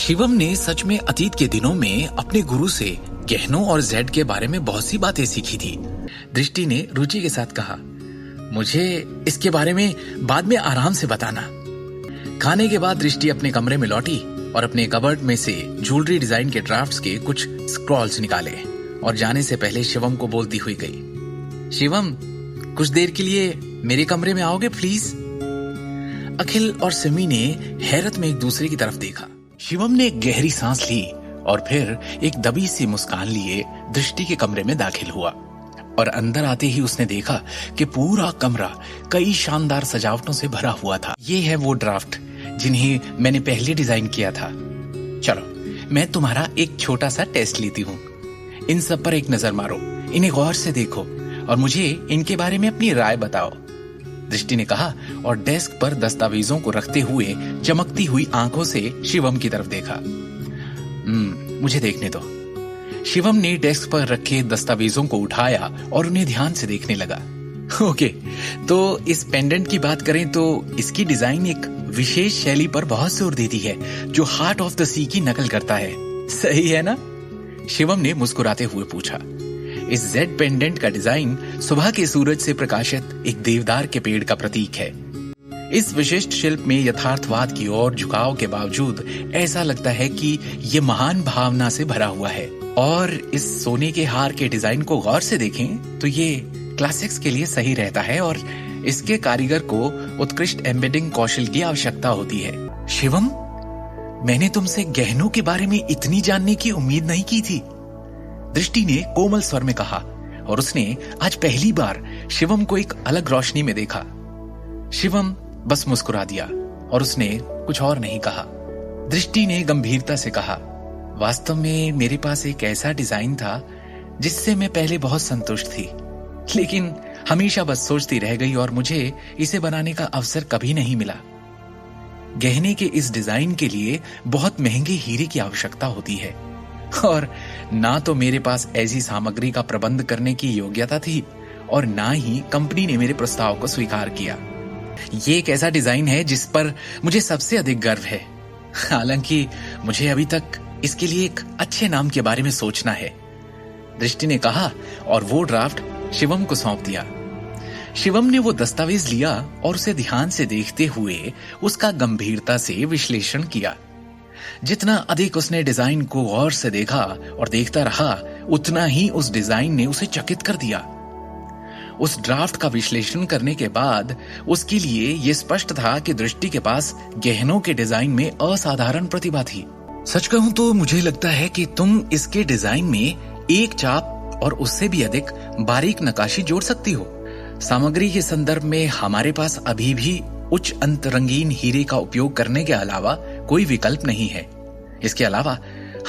शिवम ने सच में अतीत के दिनों में अपने गुरु से गहनों और जेड के बारे में बहुत सी बातें सीखी थी। दृष्टि ने रुचि के साथ कहा, मुझे इसके बारे में बाद में आराम से बताना। खाने के बाद दृष्टि अपने कमरे में लौटी और अपने कबर्ड में से ज्वेलरी डिजाइन के ड्राफ्ट्स के कुछ स्क्रॉल्स निकाले और जाने से पहले शिवम को बोलती हुई गई, शिवम, कुछ देर के लिए मेरे कमरे में आओगे प्लीज? अखिल और सिमी ने हैरत में एक दूसरे की तरफ देखा। शिवम ने एक गहरी सांस ली और फिर एक दबी सी मुस्कान लिए दृष्टि के कमरे में दाखिल हुआ और अंदर आते ही उसने देखा कि पूरा कमरा कई शानदार सजावटों से भरा हुआ था। ये है वो ड्राफ्ट जिन्हें मैंने पहले डिजाइन किया था। चलो, मैं तुम्हारा एक छोटा सा टेस्ट लेती हूँ। इन सब पर एक नजर मारो, इन्हें गौर से देखो और मुझे इनके बारे में अपनी राय बताओ, दृष्टि ने कहा और डेस्क पर दस्तावेजों को रखते हुए चमकती हुई आंखों से शिवम की तरफ देखा। मुझे देखने दो। शिवम ने डेस्क पर रखे दस्तावेजों को उठाया और उन्हें ध्यान से देखने लगा। ओके, तो इस पेंडेंट की बात करें तो इसकी डिजाइन एक विशेष शैली पर बहुत जोर देती है जो हार्ट ऑफ द सी की नकल करता है। सही है ना? शिवम ने मुस्कुराते हुए पूछा। इस जेड पेंडेंट का डिजाइन सुबह के सूरज से प्रकाशित एक देवदार के पेड़ का प्रतीक है। इस विशिष्ट शिल्प में यथार्थवाद की ओर झुकाव के बावजूद ऐसा लगता है कि ये महान भावना से भरा हुआ है। और इस सोने के हार के डिजाइन को गौर से देखें तो ये क्लासिक्स के लिए सही रहता है और इसके कारीगर को उत्कृष्ट एम्बेडिंग कौशल की आवश्यकता होती है। शिवम, मैंने तुमसे गहनों के बारे में इतनी जानने की उम्मीद नहीं की थी, दृष्टि ने कोमल स्वर में कहा और उसने आज पहली बार शिवम को एक अलग रोशनी में देखा। शिवम बस मुस्कुरा दिया और उसने कुछ और नहीं कहा। दृष्टि ने गंभीरता से कहा, वास्तव में मेरे पास एक ऐसा डिजाइन था जिससे मैं पहले बहुत संतुष्ट थी, लेकिन हमेशा बस सोचती रह गई और मुझे इसे बनाने का अवसर कभी नहीं मिला। गहने के इस डिजाइन के लिए बहुत महंगे हीरे की आवश्यकता होती है और ना तो मेरे पास ऐसी सामग्री का प्रबंध करने की योग्यता थी और ना ही कंपनी ने मेरे प्रस्ताव को स्वीकार किया। ये एक ऐसा डिजाइन है जिस पर मुझे सबसे अधिक गर्व है, हालांकि मुझे अभी तक इसके लिए एक अच्छे नाम के बारे में सोचना है, दृष्टि ने कहा और वो ड्राफ्ट शिवम को सौंप दिया। शिवम ने वो दस्तावेज लिया और उसे ध्यान से देखते हुए उसका गंभीरता से विश्लेषण किया। जितना अधिक उसने डिजाइन को गौर से देखा और देखता रहा, उतना ही उस डिजाइन ने उसे चकित कर दिया। उस ड्राफ्ट का विश्लेषण करने के बाद उसके लिए यह स्पष्ट था कि दृष्टि के पास गहनों के डिजाइन में असाधारण प्रतिभा थी। सच कहूं तो मुझे लगता है कि तुम इसके डिजाइन में एक चाप और उससे भी अधिक बारीक नक्काशी जोड़ सकती हो। सामग्री के संदर्भ में हमारे पास अभी भी उच्च अंत रंगीन हीरे का उपयोग करने के अलावा कोई विकल्प नहीं है। इसके अलावा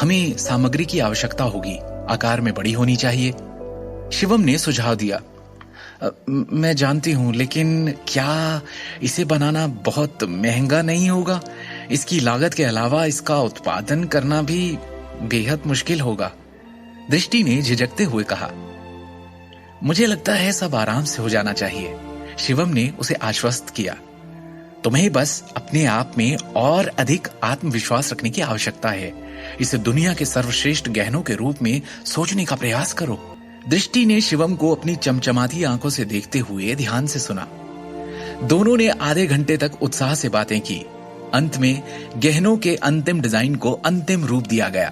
हमें सामग्री की आवश्यकता होगी, आकार में बड़ी होनी चाहिए, शिवम ने सुझाव दिया। मैं जानती हूं, लेकिन क्या इसे बनाना बहुत महंगा नहीं होगा? इसकी लागत के अलावा इसका उत्पादन करना भी बेहद मुश्किल होगा, दृष्टि ने झिझकते हुए कहा। मुझे लगता है सब आराम से हो जाना चाहिए, शिवम ने उसे आश्वस्त किया। तुम्हें बस अपने आप में और अधिक आत्मविश्वास रखने की आवश्यकता है। इसे दुनिया के सर्वश्रेष्ठ गहनों के रूप में सोचने का प्रयास करो। दृष्टि ने शिवम को अपनी चमचमाती आंखों से देखते हुए ध्यान से सुना। दोनों ने आधे घंटे तक उत्साह से बातें की। अंत में गहनों के अंतिम डिजाइन को अंतिम रूप दिया गया।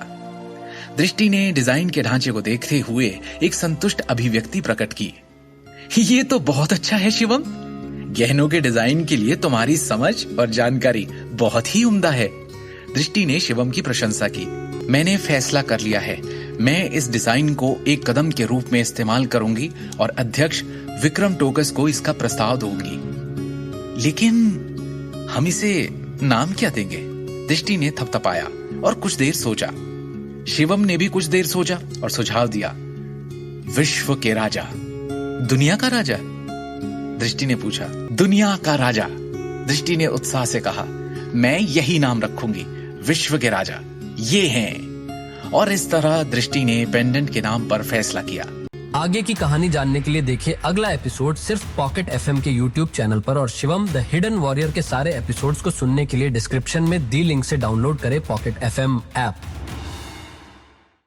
दृष्टि ने डिजाइन के ढांचे को देखते हुए एक संतुष्ट अभिव्यक्ति प्रकट की। ये तो बहुत अच्छा है शिवम, गहनों के डिजाइन के लिए तुम्हारी समझ और जानकारी बहुत ही उम्दा है, दृष्टि ने शिवम की प्रशंसा की। मैंने फैसला कर लिया है, मैं इस डिजाइन को एक कदम के रूप में इस्तेमाल करूंगी और अध्यक्ष विक्रम टोकस को इसका प्रस्ताव दूंगी। लेकिन हम इसे नाम क्या देंगे? दृष्टि ने थपथपाया और कुछ देर सोचा। शिवम ने भी कुछ देर सोचा और सुझाव दिया, विश्व के राजा। दुनिया का राजा? दृष्टि ने पूछा। दुनिया का राजा, दृष्टि ने उत्साह से कहा। मैं यही नाम रखूंगी, विश्व के राजा। ये हैं। और इस तरह दृष्टि ने पेंडेंट के नाम पर फैसला किया। आगे की कहानी जानने के लिए देखिए अगला एपिसोड सिर्फ पॉकेट एफएम के YouTube चैनल पर और शिवम द हिडन वॉरियर के सारे एपिसोड्स को सुनने के लिए डिस्क्रिप्शन में दी लिंक से डाउनलोड करें पॉकेट एफएम ऐप।